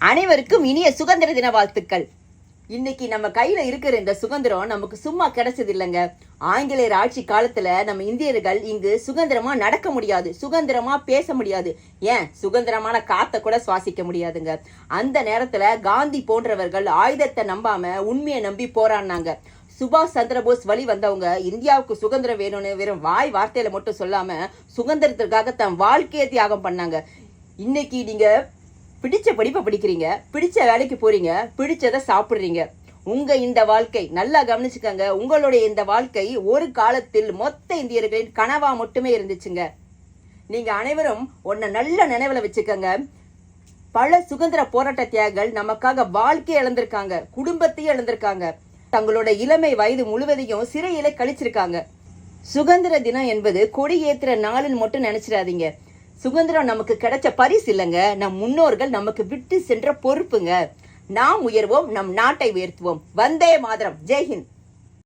அனைவருக்கும் இனிய சுதந்திர தின வாழ்த்துக்கள். இன்னைக்கு நம்ம கையில இருக்கிற இந்த சுதந்திரம் நமக்கு சும்மா கிடைச்சது இல்லைங்க. ஆங்கிலேயர் ஆட்சி காலத்துல நம்ம இந்தியர்கள் இங்கு சுதந்திரமா நடக்க முடியாது, சுதந்திரமா பேச முடியாது, ஏன் சுதந்திரமான காத்த கூட சுவாசிக்க முடியாதுங்க. அந்த நேரத்துல காந்தி போன்றவர்கள் ஆயுதத்தை நம்பாம உண்மையை நம்பி போராடினாங்க. சுபாஷ் சந்திரபோஸ் வழி வந்தவங்க இந்தியாவுக்கு சுதந்திரம் வேணும்னு வெறும் வாய் வார்த்தையில மட்டும் சொல்லாம சுதந்திரத்திற்காக தன் வாழ்க்கையை தியாகம் பண்ணாங்க. இன்னைக்கு நீங்க பிடிச்ச படிப்பை படிக்கிறீங்க, பிடிச்ச வேலைக்கு போறீங்க, பிடிச்சதை சாப்பிடுறீங்க. உங்க இந்த வாழ்க்கை நல்லா கவனிச்சுக்கங்க. உங்களுடைய இந்த வாழ்க்கை ஒரு காலத்தில் மொத்த இந்தியர்களின் கனவா மட்டுமே இருந்துச்சுங்க. நீங்க அனைவரும் ஒன்ன நல்ல நினைவுல வச்சுக்கங்க. பல சுதந்திர போராட்ட தியாகிகள் நமக்காக வாழ்க்கையை இழந்திருக்காங்க, குடும்பத்தையும் இழந்திருக்காங்க, தங்களோட இளமை வயது முழுவதையும் சிறையில கழிச்சிருக்காங்க. சுதந்திர தினம் என்பது கொடி ஏத்துற நாளில் மட்டும் நினைச்சிடாதீங்க. சுதந்திரம் நமக்கு கிடைச்ச பரிசு இல்லைங்க, நம் முன்னோர்கள் நமக்கு விட்டு சென்ற பொறுப்புங்க. நாம் உயர்வோம், நம் நாட்டை உயர்த்துவோம். வந்தே மாதரம். ஜெய்ஹிந்த்.